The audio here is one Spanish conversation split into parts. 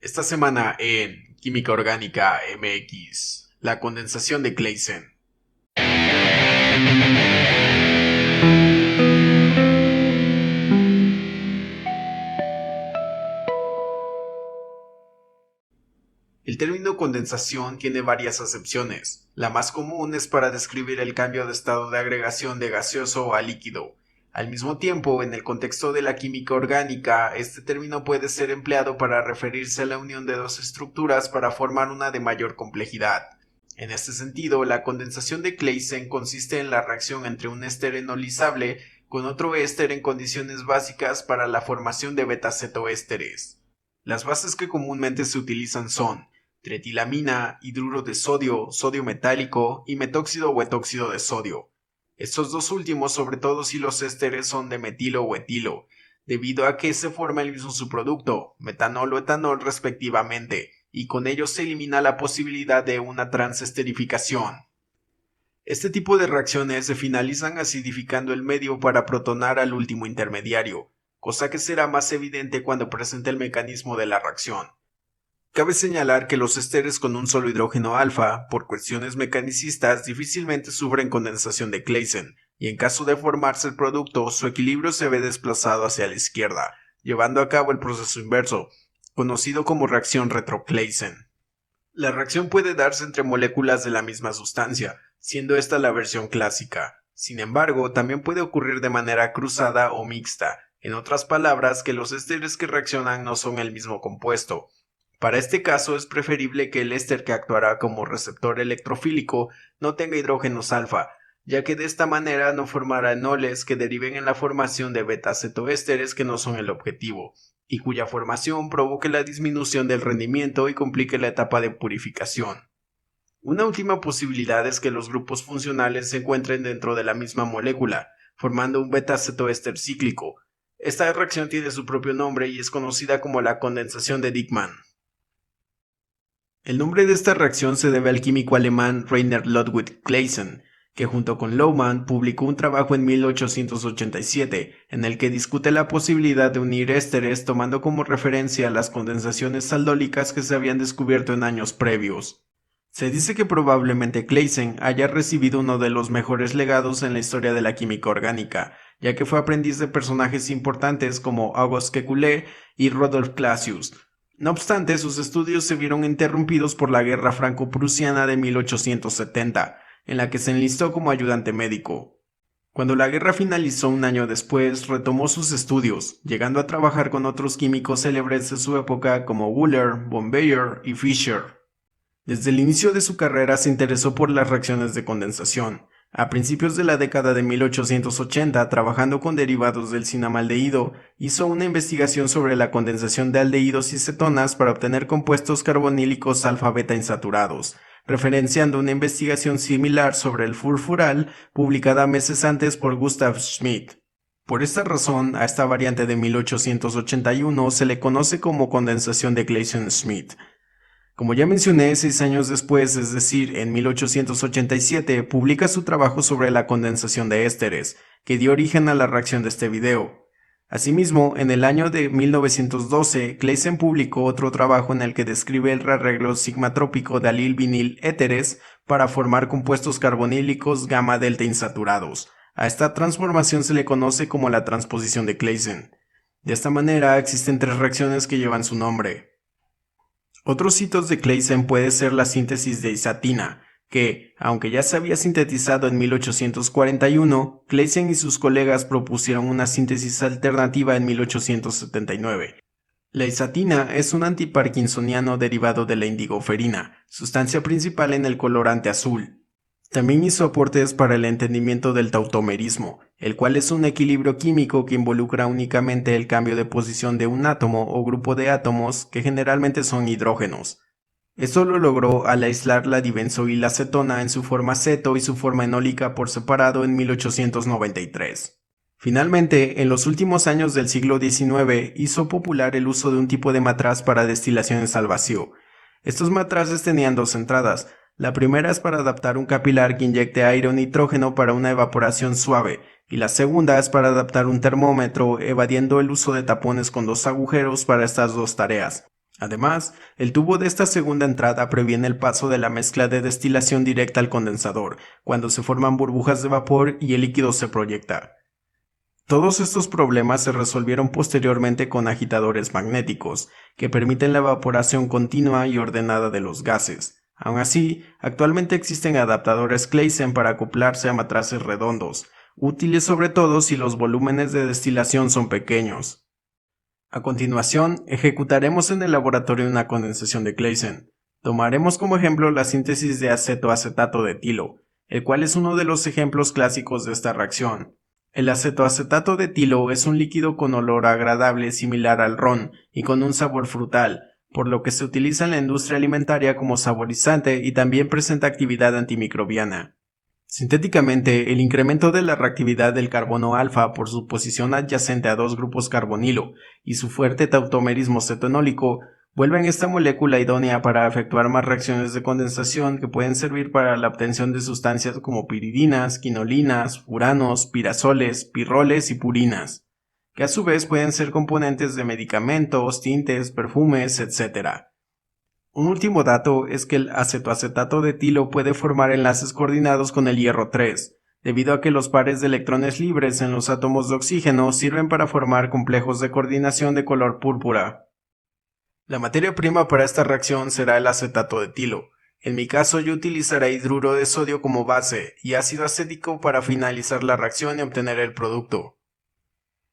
Esta semana en Química Orgánica MX, la condensación de Claisen. El término condensación tiene varias acepciones. La más común es para describir el cambio de estado de agregación de gaseoso a líquido. Al mismo tiempo, en el contexto de la química orgánica, este término puede ser empleado para referirse a la unión de dos estructuras para formar una de mayor complejidad. En este sentido, la condensación de Claisen consiste en la reacción entre un éster enolizable con otro éster en condiciones básicas para la formación de beta-cetoésteres. Las bases que comúnmente se utilizan son tretilamina, hidruro de sodio, sodio metálico y metóxido o etóxido de sodio. Estos dos últimos, sobre todo si los ésteres son de metilo o etilo, debido a que se forma el mismo subproducto, metanol o etanol respectivamente, y con ello se elimina la posibilidad de una transesterificación. Este tipo de reacciones se finalizan acidificando el medio para protonar al último intermediario, cosa que será más evidente cuando presente el mecanismo de la reacción. Cabe señalar que los ésteres con un solo hidrógeno alfa, por cuestiones mecanicistas, difícilmente sufren condensación de Claisen, y en caso de formarse el producto, su equilibrio se ve desplazado hacia la izquierda, llevando a cabo el proceso inverso, conocido como reacción retro-Claisen. La reacción puede darse entre moléculas de la misma sustancia, siendo esta la versión clásica. Sin embargo, también puede ocurrir de manera cruzada o mixta, en otras palabras, que los ésteres que reaccionan no son el mismo compuesto. Para este caso es preferible que el éster que actuará como receptor electrofílico no tenga hidrógenos alfa, ya que de esta manera no formará enoles que deriven en la formación de beta-cetoésteres que no son el objetivo, y cuya formación provoque la disminución del rendimiento y complique la etapa de purificación. Una última posibilidad es que los grupos funcionales se encuentren dentro de la misma molécula, formando un beta-cetoéster cíclico. Esta reacción tiene su propio nombre y es conocida como la condensación de Dieckmann. El nombre de esta reacción se debe al químico alemán Rainer Ludwig Claisen, que junto con Lohmann publicó un trabajo en 1887 en el que discute la posibilidad de unir ésteres tomando como referencia las condensaciones aldólicas que se habían descubierto en años previos. Se dice que probablemente Claisen haya recibido uno de los mejores legados en la historia de la química orgánica, ya que fue aprendiz de personajes importantes como Auguste Kekulé y Rudolf Clausius. No obstante, sus estudios se vieron interrumpidos por la Guerra Franco-Prusiana de 1870, en la que se enlistó como ayudante médico. Cuando la guerra finalizó un año después, retomó sus estudios, llegando a trabajar con otros químicos célebres de su época como Wöhler, von Baeyer y Fischer. Desde el inicio de su carrera se interesó por las reacciones de condensación. A principios de la década de 1880, trabajando con derivados del cinamaldehído, hizo una investigación sobre la condensación de aldehídos y cetonas para obtener compuestos carbonílicos alfa-beta insaturados, referenciando una investigación similar sobre el furfural publicada meses antes por Gustav Schmidt. Por esta razón, a esta variante de 1881 se le conoce como condensación de Claisen-Schmidt. Como ya mencioné, 6 años después, es decir, en 1887, publica su trabajo sobre la condensación de ésteres, que dio origen a la reacción de este video. Asimismo, en el año de 1912, Claisen publicó otro trabajo en el que describe el rearreglo sigmatrópico de alil-vinil éteres para formar compuestos carbonílicos gamma-delta insaturados. A esta transformación se le conoce como la transposición de Claisen. De esta manera, existen 3 reacciones que llevan su nombre. Otros hitos de Claisen puede ser la síntesis de isatina, que, aunque ya se había sintetizado en 1841, Claisen y sus colegas propusieron una síntesis alternativa en 1879. La isatina es un antiparkinsoniano derivado de la indigoferina, sustancia principal en el colorante azul. También hizo aportes para el entendimiento del tautomerismo, el cual es un equilibrio químico que involucra únicamente el cambio de posición de un átomo o grupo de átomos que generalmente son hidrógenos. Esto lo logró al aislar la dibenzoilacetona en su forma ceto y su forma enólica por separado en 1893. Finalmente, en los últimos años del siglo XIX hizo popular el uso de un tipo de matraz para destilaciones al vacío. Estos matraces tenían 2 entradas. La primera es para adaptar un capilar que inyecte aire o nitrógeno para una evaporación suave, y la segunda es para adaptar un termómetro evadiendo el uso de tapones con 2 agujeros para estas 2 tareas. Además, el tubo de esta segunda entrada previene el paso de la mezcla de destilación directa al condensador, cuando se forman burbujas de vapor y el líquido se proyecta. Todos estos problemas se resolvieron posteriormente con agitadores magnéticos, que permiten la evaporación continua y ordenada de los gases. Aun así, actualmente existen adaptadores Claisen para acoplarse a matraces redondos, útiles sobre todo si los volúmenes de destilación son pequeños. A continuación, ejecutaremos en el laboratorio una condensación de Claisen. Tomaremos como ejemplo la síntesis de acetoacetato de etilo, el cual es uno de los ejemplos clásicos de esta reacción. El acetoacetato de etilo es un líquido con olor agradable similar al ron y con un sabor frutal, por lo que se utiliza en la industria alimentaria como saborizante y también presenta actividad antimicrobiana. Sintéticamente, el incremento de la reactividad del carbono alfa por su posición adyacente a dos grupos carbonilo y su fuerte tautomerismo cetonólico vuelven esta molécula idónea para efectuar más reacciones de condensación que pueden servir para la obtención de sustancias como piridinas, quinolinas, furanos, pirazoles, pirroles y purinas, que a su vez pueden ser componentes de medicamentos, tintes, perfumes, etc. Un último dato es que el acetoacetato de etilo puede formar enlaces coordinados con el hierro 3, debido a que los pares de electrones libres en los átomos de oxígeno sirven para formar complejos de coordinación de color púrpura. La materia prima para esta reacción será el acetato de etilo. En mi caso yo utilizaré hidruro de sodio como base y ácido acético para finalizar la reacción y obtener el producto.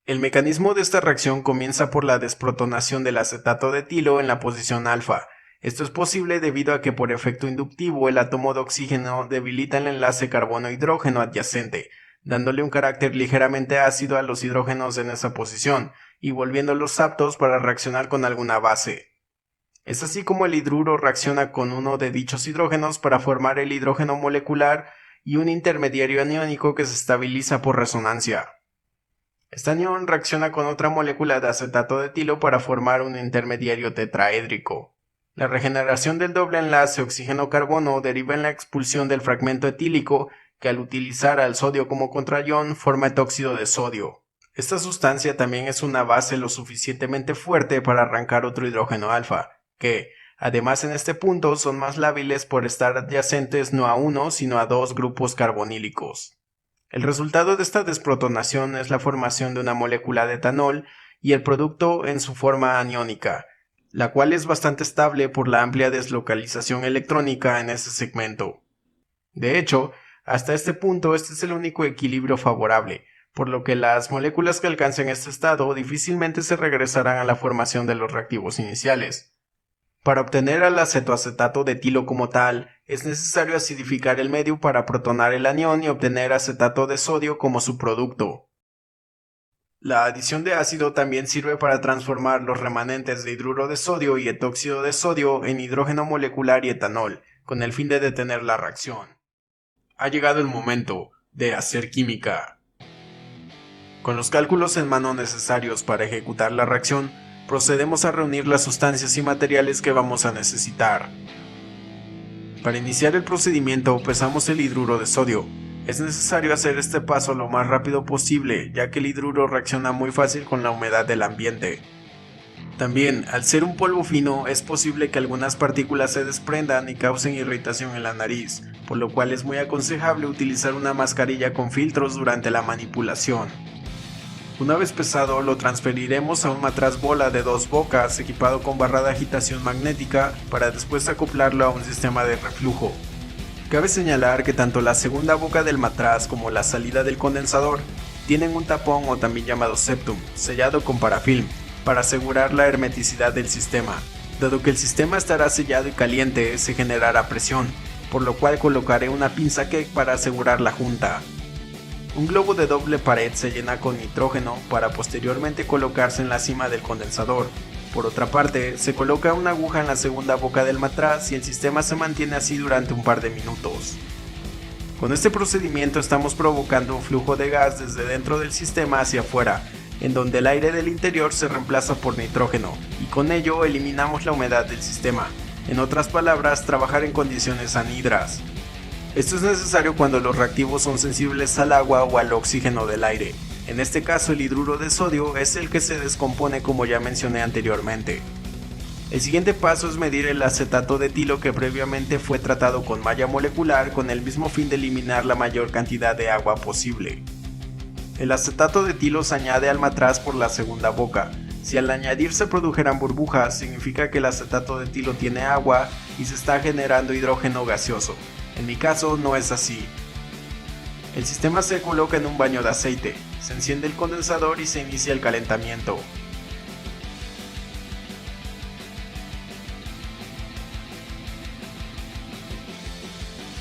El mecanismo de esta reacción comienza por la desprotonación del acetato de etilo en la posición alfa. Esto es posible debido a que por efecto inductivo el átomo de oxígeno debilita el enlace carbono-hidrógeno adyacente, dándole un carácter ligeramente ácido a los hidrógenos en esa posición y volviéndolos aptos para reaccionar con alguna base. Es así como el hidruro reacciona con uno de dichos hidrógenos para formar el hidrógeno molecular y un intermediario aniónico que se estabiliza por resonancia. Este anión reacciona con otra molécula de acetato de etilo para formar un intermediario tetraédrico. La regeneración del doble enlace oxígeno-carbono deriva en la expulsión del fragmento etílico que al utilizar al sodio como contraión forma etóxido de sodio. Esta sustancia también es una base lo suficientemente fuerte para arrancar otro hidrógeno alfa, que, además en este punto, son más lábiles por estar adyacentes no a uno sino a dos grupos carbonílicos. El resultado de esta desprotonación es la formación de una molécula de etanol y el producto en su forma aniónica, la cual es bastante estable por la amplia deslocalización electrónica en ese segmento. De hecho, hasta este punto este es el único equilibrio favorable, por lo que las moléculas que alcancen este estado difícilmente se regresarán a la formación de los reactivos iniciales. Para obtener el acetoacetato de etilo como tal, es necesario acidificar el medio para protonar el anión y obtener acetato de sodio como su producto. La adición de ácido también sirve para transformar los remanentes de hidruro de sodio y etóxido de sodio en hidrógeno molecular y etanol, con el fin de detener la reacción. Ha llegado el momento de hacer química. Con los cálculos en mano necesarios para ejecutar la reacción, procedemos a reunir las sustancias y materiales que vamos a necesitar. Para iniciar el procedimiento pesamos el hidruro de sodio. Es necesario hacer este paso lo más rápido posible, ya que el hidruro reacciona muy fácil con la humedad del ambiente. También, al ser un polvo fino, es posible que algunas partículas se desprendan y causen irritación en la nariz, por lo cual es muy aconsejable utilizar una mascarilla con filtros durante la manipulación. Una vez pesado, lo transferiremos a un matraz bola de 2 bocas equipado con barra de agitación magnética para después acoplarlo a un sistema de reflujo. Cabe señalar que tanto la segunda boca del matraz como la salida del condensador tienen un tapón o también llamado septum, sellado con parafilm, para asegurar la hermeticidad del sistema. Dado que el sistema estará sellado y caliente, se generará presión, por lo cual colocaré una pinza Keck para asegurar la junta. Un globo de doble pared se llena con nitrógeno para posteriormente colocarse en la cima del condensador. Por otra parte, se coloca una aguja en la segunda boca del matraz y el sistema se mantiene así durante un par de minutos. Con este procedimiento estamos provocando un flujo de gas desde dentro del sistema hacia afuera, en donde el aire del interior se reemplaza por nitrógeno, y con ello eliminamos la humedad del sistema. En otras palabras, trabajar en condiciones anhidras. Esto es necesario cuando los reactivos son sensibles al agua o al oxígeno del aire. En este caso el hidruro de sodio es el que se descompone como ya mencioné anteriormente. El siguiente paso es medir el acetato de etilo que previamente fue tratado con malla molecular con el mismo fin de eliminar la mayor cantidad de agua posible. El acetato de etilo se añade al matraz por la segunda boca. Si al añadir se produjeran burbujas, significa que el acetato de etilo tiene agua y se está generando hidrógeno gaseoso. En mi caso no es así. El sistema se coloca en un baño de aceite, se enciende el condensador y se inicia el calentamiento.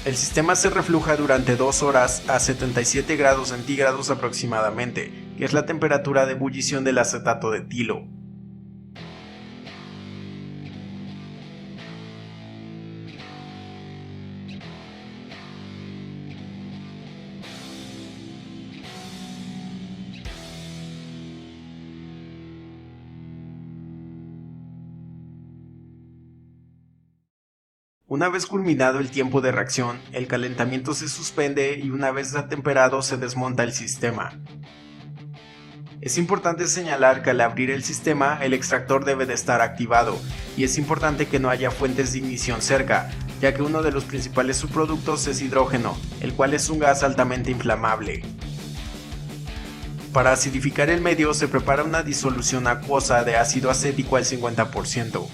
El sistema se refluja durante 2 horas a 77 grados centígrados aproximadamente, que es la temperatura de ebullición del acetato de etilo. Una vez culminado el tiempo de reacción, el calentamiento se suspende y una vez atemperado se desmonta el sistema. Es importante señalar que al abrir el sistema, el extractor debe de estar activado, y es importante que no haya fuentes de ignición cerca, ya que uno de los principales subproductos es hidrógeno, el cual es un gas altamente inflamable. Para acidificar el medio se prepara una disolución acuosa de ácido acético al 50%.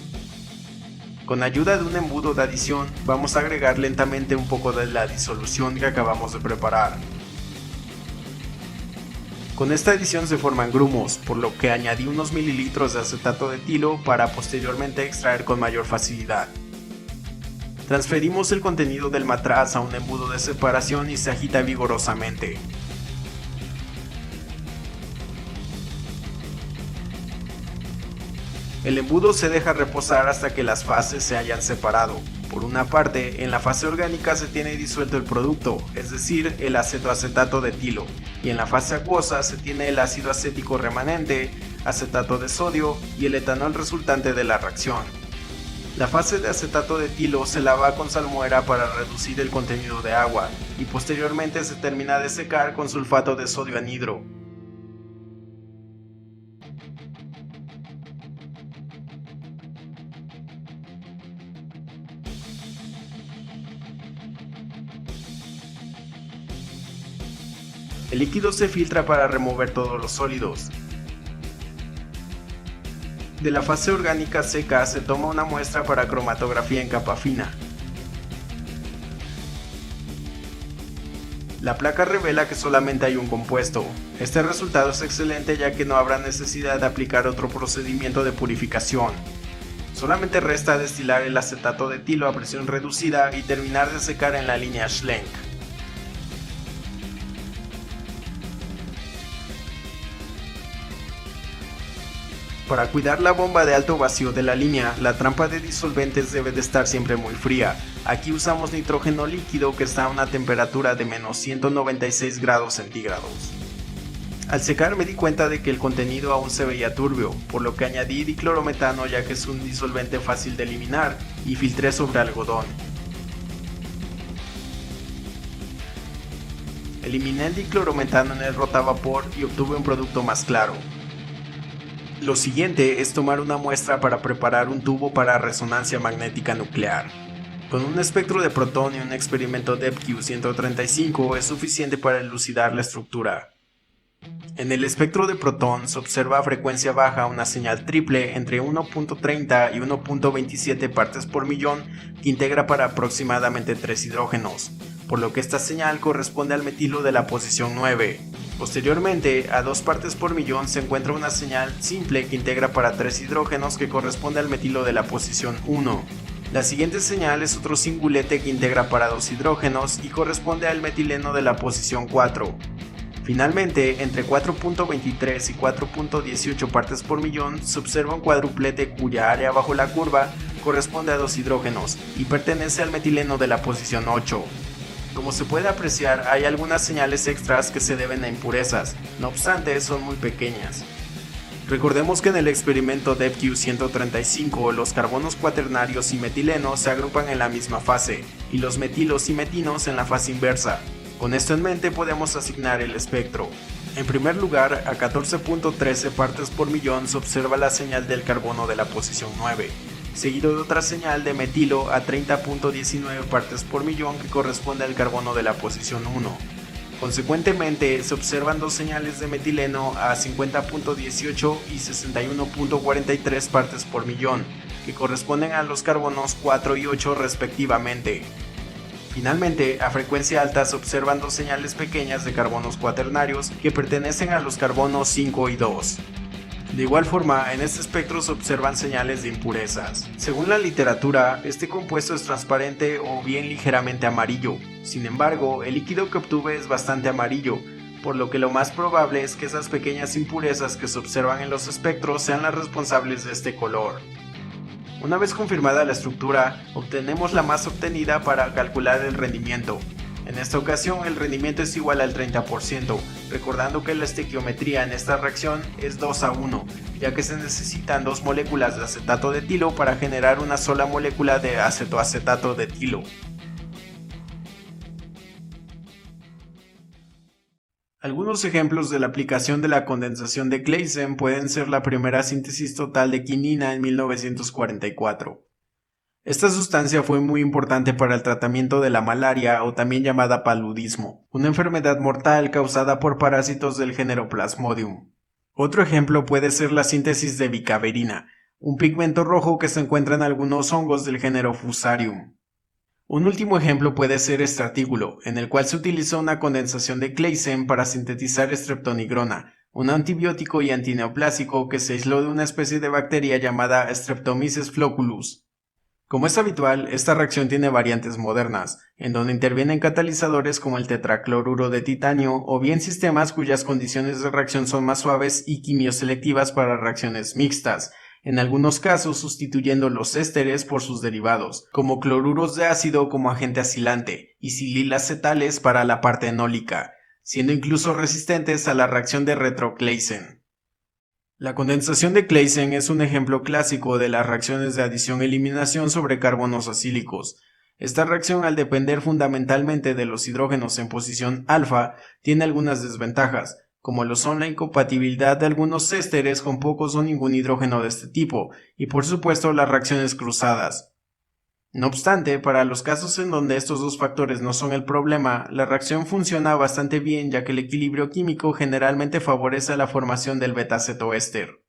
Con ayuda de un embudo de adición, vamos a agregar lentamente un poco de la disolución que acabamos de preparar. Con esta adición se forman grumos, por lo que añadí unos mililitros de acetato de etilo para posteriormente extraer con mayor facilidad. Transferimos el contenido del matraz a un embudo de separación y se agita vigorosamente. El embudo se deja reposar hasta que las fases se hayan separado. Por una parte, en la fase orgánica se tiene disuelto el producto, es decir, el acetoacetato de etilo, y en la fase acuosa se tiene el ácido acético remanente, acetato de sodio y el etanol resultante de la reacción. La fase de acetato de etilo se lava con salmuera para reducir el contenido de agua, y posteriormente se termina de secar con sulfato de sodio anhidro. El líquido se filtra para remover todos los sólidos. De la fase orgánica seca se toma una muestra para cromatografía en capa fina. La placa revela que solamente hay un compuesto. Este resultado es excelente ya que no habrá necesidad de aplicar otro procedimiento de purificación. Solamente resta destilar el acetato de etilo a presión reducida y terminar de secar en la línea Schlenk. Para cuidar la bomba de alto vacío de la línea, la trampa de disolventes debe de estar siempre muy fría. Aquí usamos nitrógeno líquido que está a una temperatura de menos 196 grados centígrados. Al secar me di cuenta de que el contenido aún se veía turbio, por lo que añadí diclorometano ya que es un disolvente fácil de eliminar, y filtré sobre algodón. Eliminé el diclorometano en el rotavapor y obtuve un producto más claro. Lo siguiente es tomar una muestra para preparar un tubo para resonancia magnética nuclear. Con un espectro de protón y un experimento DEPQ-135 es suficiente para elucidar la estructura. En el espectro de protón se observa a frecuencia baja una señal triple entre 1.30 y 1.27 partes por millón que integra para aproximadamente 3 hidrógenos, por lo que esta señal corresponde al metilo de la posición 9. Posteriormente, a 2 partes por millón se encuentra una señal simple que integra para 3 hidrógenos que corresponde al metilo de la posición 1. La siguiente señal es otro singulete que integra para 2 hidrógenos y corresponde al metileno de la posición 4. Finalmente, entre 4.23 y 4.18 partes por millón se observa un cuadruplete cuya área bajo la curva corresponde a 2 hidrógenos y pertenece al metileno de la posición 8. Como se puede apreciar, hay algunas señales extras que se deben a impurezas, no obstante son muy pequeñas. Recordemos que en el experimento DEPQ-135 los carbonos cuaternarios y metilenos se agrupan en la misma fase, y los metilos y metinos en la fase inversa. Con esto en mente podemos asignar el espectro. En primer lugar, a 14.13 partes por millón se observa la señal del carbono de la posición 9. seguido de otra señal de metilo a 30.19 partes por millón que corresponde al carbono de la posición 1. Consecuentemente, se observan dos señales de metileno a 50.18 y 61.43 partes por millón, que corresponden a los carbonos 4 y 8 respectivamente. Finalmente, a frecuencia alta se observan dos señales pequeñas de carbonos cuaternarios que pertenecen a los carbonos 5 y 2. De igual forma, en este espectro se observan señales de impurezas. Según la literatura, este compuesto es transparente o bien ligeramente amarillo. Sin embargo, el líquido que obtuve es bastante amarillo, por lo que lo más probable es que esas pequeñas impurezas que se observan en los espectros sean las responsables de este color. Una vez confirmada la estructura, obtenemos la masa obtenida para calcular el rendimiento. En esta ocasión el rendimiento es igual al 30%, recordando que la estequiometría en esta reacción es 2:1, ya que se necesitan dos moléculas de acetato de etilo para generar una sola molécula de acetoacetato de etilo. Algunos ejemplos de la aplicación de la condensación de Claisen pueden ser la primera síntesis total de quinina en 1944. Esta sustancia fue muy importante para el tratamiento de la malaria o también llamada paludismo, una enfermedad mortal causada por parásitos del género Plasmodium. Otro ejemplo puede ser la síntesis de bicaverina, un pigmento rojo que se encuentra en algunos hongos del género Fusarium. Un último ejemplo puede ser estratígulo, en el cual se utilizó una condensación de Claisen para sintetizar streptonigrona, un antibiótico y antineoplásico que se aisló de una especie de bacteria llamada Streptomyces flocculus. Como es habitual, esta reacción tiene variantes modernas, en donde intervienen catalizadores como el tetracloruro de titanio o bien sistemas cuyas condiciones de reacción son más suaves y quimioselectivas para reacciones mixtas, en algunos casos sustituyendo los ésteres por sus derivados, como cloruros de ácido como agente acilante y sililacetales para la parte enólica, siendo incluso resistentes a la reacción de Retro-Claisen. La condensación de Claisen es un ejemplo clásico de las reacciones de adición-eliminación sobre carbonos acílicos. Esta reacción, al depender fundamentalmente de los hidrógenos en posición alfa, tiene algunas desventajas, como lo son la incompatibilidad de algunos ésteres con pocos o ningún hidrógeno de este tipo, y por supuesto las reacciones cruzadas. No obstante, para los casos en donde estos dos factores no son el problema, la reacción funciona bastante bien ya que el equilibrio químico generalmente favorece la formación del beta-cetoéster.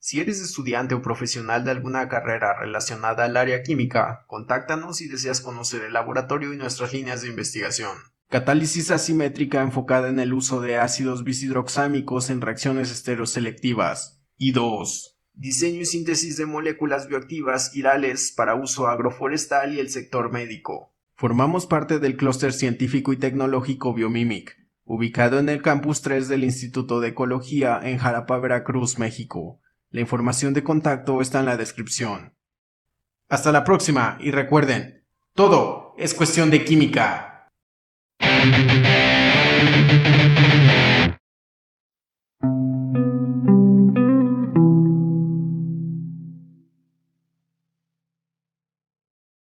Si eres estudiante o profesional de alguna carrera relacionada al área química, contáctanos si deseas conocer el laboratorio y nuestras líneas de investigación. Catálisis asimétrica enfocada en el uso de ácidos bishidroxámicos en reacciones estereoselectivas. Y 2. Diseño y síntesis de moléculas bioactivas quirales para uso agroforestal y el sector médico. Formamos parte del clúster científico y tecnológico Biomimic, ubicado en el campus 3 del Instituto de Ecología en Jalapa, Veracruz, México. La información de contacto está en la descripción. Hasta la próxima y recuerden, todo es cuestión de química.